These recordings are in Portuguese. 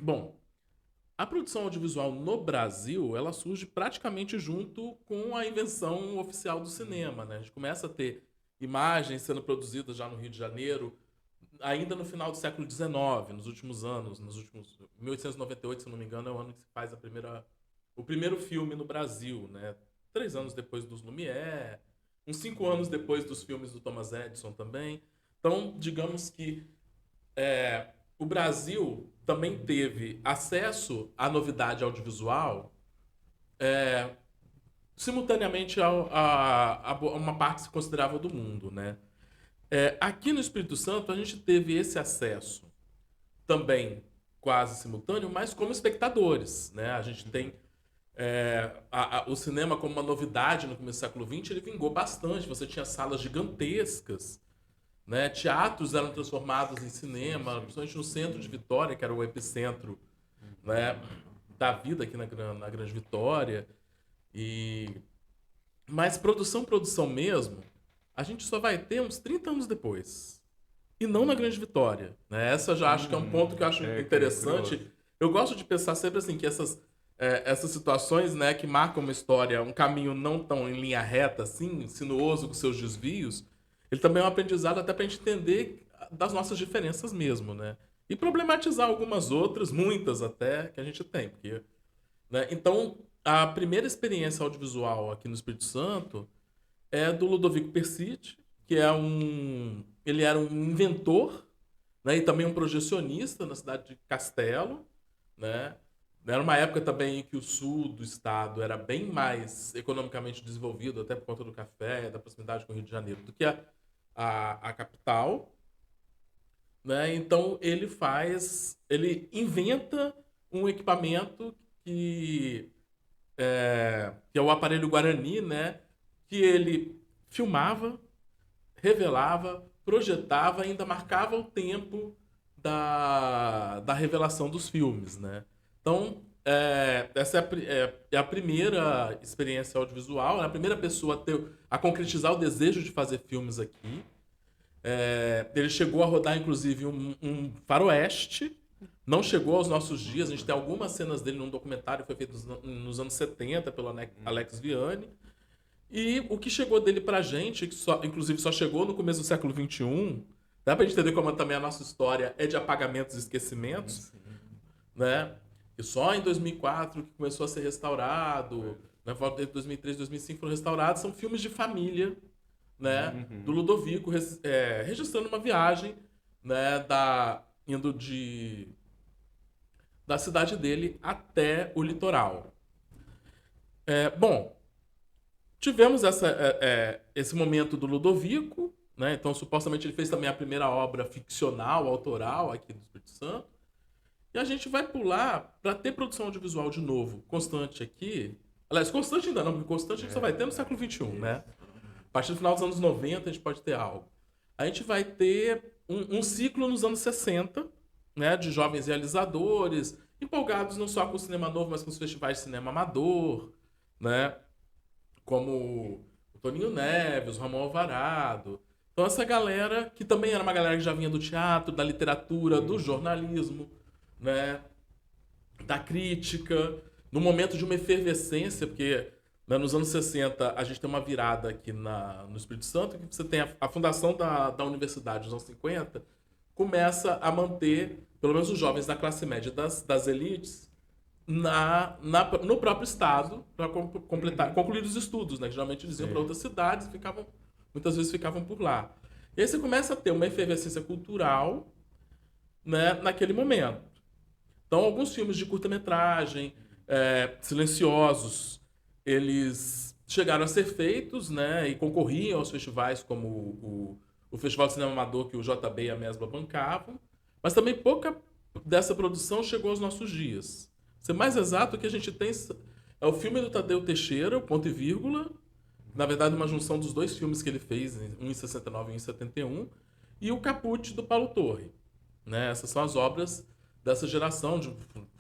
Bom, a produção audiovisual no Brasil, ela surge praticamente junto com a invenção oficial do cinema, né? A gente começa a ter imagens sendo produzidas já no Rio de Janeiro, ainda no final do século XIX, nos últimos anos, nos últimos 1898, se não me engano, é o ano que se faz o primeiro filme no Brasil, né? 3 anos depois dos Lumière, uns 5 anos depois dos filmes do Thomas Edison também. Então, digamos que o Brasil também teve acesso à novidade audiovisual simultaneamente a uma parte considerável do mundo, né? Aqui no Espírito Santo a gente teve esse acesso também quase simultâneo, mas como espectadores, né? A gente tem o cinema como uma novidade no começo do século XX, ele vingou bastante. Você tinha salas gigantescas, né? Teatros eram transformados em cinema, principalmente no centro de Vitória, que era o epicentro, né, da vida aqui na Grande Vitória. E mas produção mesmo, a gente só vai ter uns 30 anos depois. E não na Grande Vitória, né? Essa eu já acho que é um ponto que eu acho Curioso. interessante. Eu gosto de pensar sempre assim que essas situações, né, que marcam uma história, um caminho não tão em linha reta assim, sinuoso com seus desvios, ele também é um aprendizado até pra gente entender das nossas diferenças mesmo, né? E problematizar algumas outras, muitas até, que a gente tem, porque, né? Então, a primeira experiência audiovisual aqui no Espírito Santo é do Ludovico Persiti, que ele era um inventor, né, e também um projecionista na cidade de Castelo, né? Era uma época também em que o sul do estado era bem mais economicamente desenvolvido, até por conta do café, da proximidade com o Rio de Janeiro, do que a capital, né? Então ele inventa um equipamento que é o aparelho Guarani, né? Que ele filmava, revelava, projetava, ainda marcava o tempo da revelação dos filmes, né? Então, essa é a primeira experiência audiovisual, né? A primeira pessoa a concretizar o desejo de fazer filmes aqui. Ele chegou a rodar, inclusive, um faroeste. Não chegou aos nossos dias. A gente tem algumas cenas dele num documentário que foi feito nos anos 70 pelo Alex Vianney. E o que chegou dele pra gente, que inclusive só chegou no começo do século XXI, dá pra gente entender como também a nossa história é de apagamentos e esquecimentos, né? E só em 2004 que começou a ser restaurado, na volta de 2003, 2005 foram restaurados, são filmes de família, né? Do Uhum. Ludovico, registrando uma viagem, né? Indo da cidade dele até o litoral. Bom, tivemos esse momento do Ludovico, né? Então, supostamente, ele fez também a primeira obra ficcional, autoral aqui do Espírito Santo. E a gente vai pular para ter produção audiovisual de novo, constante aqui. Aliás, constante ainda não, porque constante a gente só vai ter no século XXI, né? Isso. A partir do final dos anos 90 a gente pode ter algo. A gente vai ter um ciclo nos anos 60, né? De jovens realizadores, empolgados não só com o cinema novo, mas com os festivais de cinema amador, né? Como o Toninho Neves, o Ramon Alvarado. Então essa galera, que também era uma galera que já vinha do teatro, da literatura, do Uhum. jornalismo, né, da crítica, no momento de uma efervescência, porque, né, nos anos 60 a gente tem uma virada aqui no Espírito Santo, que você tem a fundação da universidade nos anos 50, começa a manter, pelo menos os jovens da classe média das elites, no próprio estado para completar, Uhum. concluir os estudos, né? Que geralmente eles iam para Sei. outras cidades e muitas vezes ficavam por lá. E aí você começa a ter uma efervescência cultural, né, naquele momento. Então, alguns filmes de curta-metragem, silenciosos, eles chegaram a ser feitos, né, e concorriam aos festivais como o Festival de Cinema Amador que o JB e a Mesbla bancavam, mas também pouca dessa produção chegou aos nossos dias. Ser mais exato, o que a gente tem é o filme do Tadeu Teixeira, o Ponto e Vírgula, na verdade uma junção dos dois filmes que ele fez, um em 69 e um em 71, e o Caput do Paulo Torre. Né? Essas são as obras dessa geração,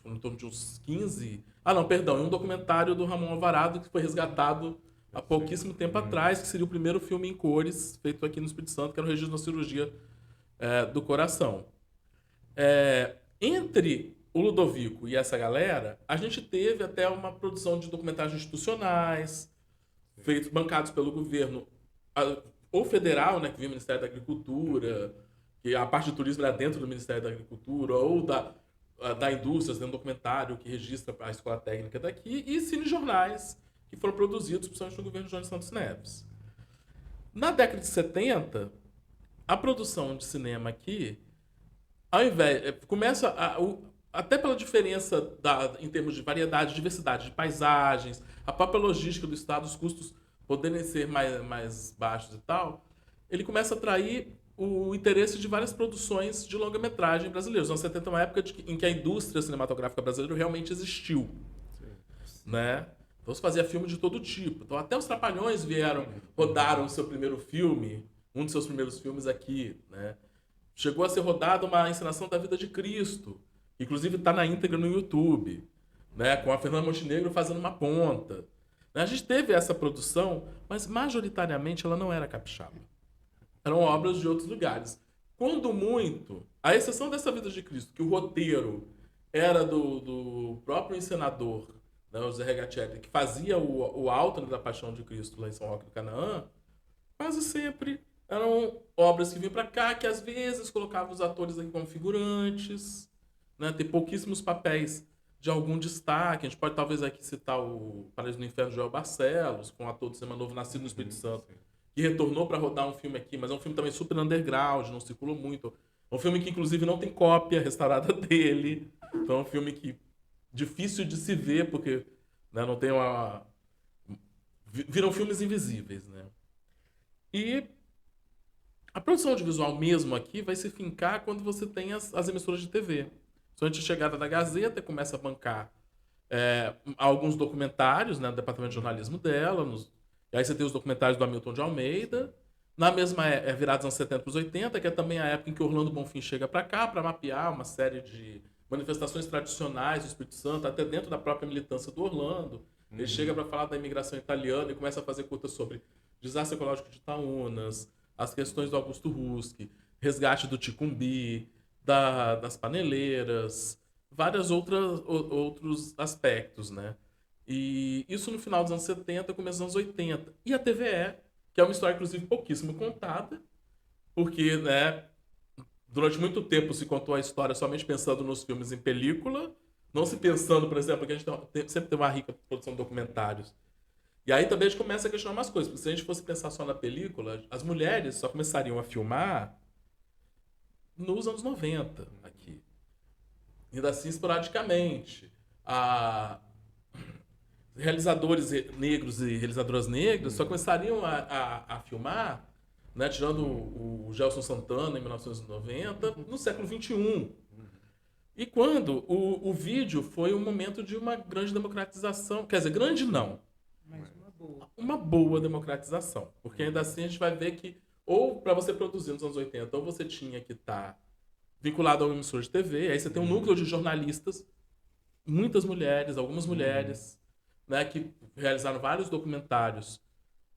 em torno de uns 15. Ah, não, perdão, é um documentário do Ramon Alvarado que foi resgatado há Eu sei. pouquíssimo tempo Uhum. atrás, que seria o primeiro filme em cores feito aqui no Espírito Santo, que era o Registro da Cirurgia do Coração. Entre o Ludovico e essa galera, a gente teve até uma produção de documentários institucionais, feitos, bancados pelo governo, ou federal, né, que vinha o Ministério da Agricultura, que a parte de turismo era dentro do Ministério da Agricultura, ou da indústria, tem um documentário que registra a escola técnica daqui, e cinejornais que foram produzidos, principalmente no governo João Santos Neves. Na década de 70, a produção de cinema aqui, ao invés, começa até pela diferença em termos de variedade, diversidade de paisagens, a própria logística do estado, os custos poderem ser mais baixos e tal, ele começa a atrair o interesse de várias produções de longa-metragem brasileiras. Os anos 70 é uma época em que a indústria cinematográfica brasileira realmente existiu. Né? Então se fazia filme de todo tipo. Então até os Trapalhões rodaram o seu primeiro filme, um dos seus primeiros filmes aqui. Né? Chegou a ser rodada uma encenação da vida de Cristo, que inclusive está na íntegra no YouTube, né? Com a Fernanda Montenegro fazendo uma ponta. A gente teve essa produção, mas majoritariamente ela não era capixaba. Eram obras de outros lugares. Quando muito, à exceção dessa Vida de Cristo, que o roteiro era do próprio encenador, né, o José Regatieri, que fazia o Alto da Paixão de Cristo lá em São Roque do Canaã, quase sempre eram obras que vinham para cá, que às vezes colocavam os atores aqui como figurantes, né, tem pouquíssimos papéis de algum destaque. A gente pode talvez aqui citar o Paraíso no Inferno de Joel Barcelos, com um ator do Cinema Novo nascido no Espírito Santo, que retornou para rodar um filme aqui, mas é um filme também super underground, não circulou muito. É um filme que inclusive não tem cópia restaurada dele. Então é um filme que difícil de se ver, porque, né, não tem uma... Viram filmes invisíveis, né? E a produção audiovisual mesmo aqui vai se fincar quando você tem as emissoras de TV. Então, antes da chegada da Gazeta, começa a bancar alguns documentários, né, no departamento de jornalismo dela. E aí você tem os documentários do Hamilton de Almeida. Na mesma virada dos anos 70 para os 80, que é também a época em que Orlando Bonfim chega para cá para mapear uma série de manifestações tradicionais do Espírito Santo, até dentro da própria militância do Orlando. Ele chega para falar da imigração italiana e começa a fazer curtas sobre desastre ecológico de Itaúnas, as questões do Augusto Ruschi, resgate do Ticumbi, das paneleiras, vários outros aspectos, né? E isso no final dos anos 70, começo dos anos 80. E a TVE, que é uma história, inclusive, pouquíssimo contada, porque, né, durante muito tempo se contou a história somente pensando nos filmes em película, não se pensando, por exemplo, que a gente sempre tem uma rica produção de documentários. E aí também a gente começa a questionar umas coisas, porque se a gente fosse pensar só na película, as mulheres só começariam a filmar nos anos 90 aqui. Ainda assim, esporadicamente. Realizadores negros e realizadoras negras só começariam a filmar, né, tirando o Gelson Santana em 1990, no século XXI. E quando o vídeo foi um momento de uma grande democratização, quer dizer, grande não, Mas uma boa democratização, porque ainda assim a gente vai ver que ou para você produzir nos anos 80, ou você tinha que estar vinculado a uma emissora de TV, aí você tem um núcleo de jornalistas, muitas mulheres, algumas mulheres, né, que realizaram vários documentários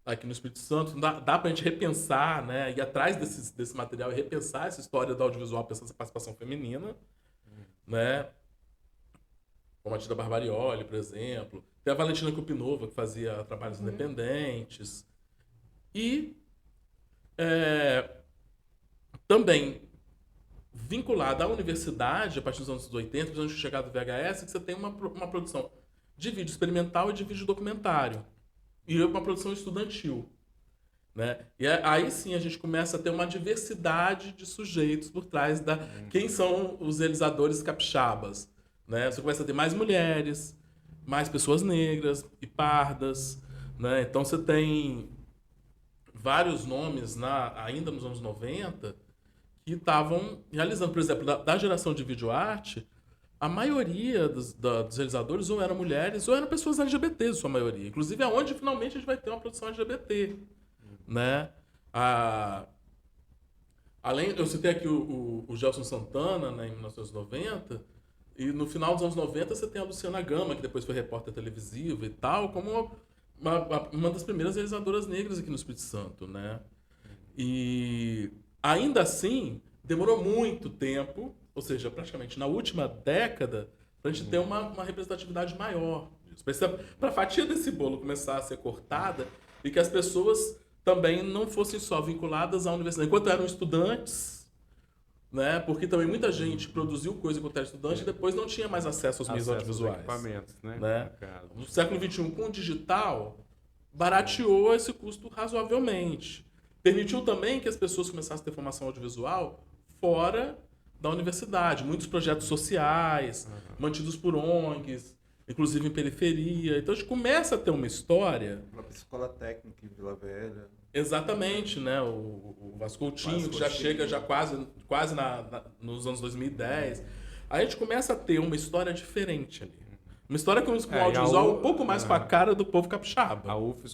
aqui no Espírito Santo. Dá pra gente repensar, né, ir atrás desse material e repensar essa história do audiovisual, pensando essa participação feminina, né, como a Tida Barbarioli, por exemplo. Tem a Valentina Kupinova, que fazia trabalhos independentes. E também vinculada à universidade, a partir dos anos 80, principalmente com a chegada do VHS, que você tem uma produção de vídeo experimental e de vídeo documentário. E uma produção estudantil. Né? E aí sim a gente começa a ter uma diversidade de sujeitos por trás da... Quem são os realizadores capixabas? Né? Você começa a ter mais mulheres, mais pessoas negras e pardas. Né? Então você tem vários nomes ainda nos anos 90 que estavam realizando. Por exemplo, da geração de videoarte, a maioria dos realizadores ou eram mulheres ou eram pessoas LGBTs, sua maioria. Inclusive é onde finalmente a gente vai ter uma produção LGBT. Né? Eu citei aqui o Gelson Santana, né, em 1990, e no final dos anos 90 você tem a Luciana Gama, que depois foi repórter televisiva e tal, como uma das primeiras realizadoras negras aqui no Espírito Santo. Né? E ainda assim, demorou muito tempo ou seja, praticamente na última década, para a gente ter uma representatividade maior disso. Para a fatia desse bolo começar a ser cortada e que as pessoas também não fossem só vinculadas à universidade. Enquanto eram estudantes, né? Porque também muita gente produziu coisa enquanto era estudante e depois não tinha mais acesso aos meios audiovisuais. Equipamentos, né? No século XXI, com o digital, barateou esse custo razoavelmente. Permitiu também que as pessoas começassem a ter formação audiovisual fora da universidade. Muitos projetos sociais, mantidos por ONGs, inclusive em periferia. Então a gente começa a ter uma história... A própria escola técnica em Vila Velha. Exatamente, né? O Vasco Coutinho, que já chega já quase nos anos 2010. A gente começa a ter uma história diferente ali. Uma história com um audiovisual um pouco mais com a cara do povo capixaba. A UFES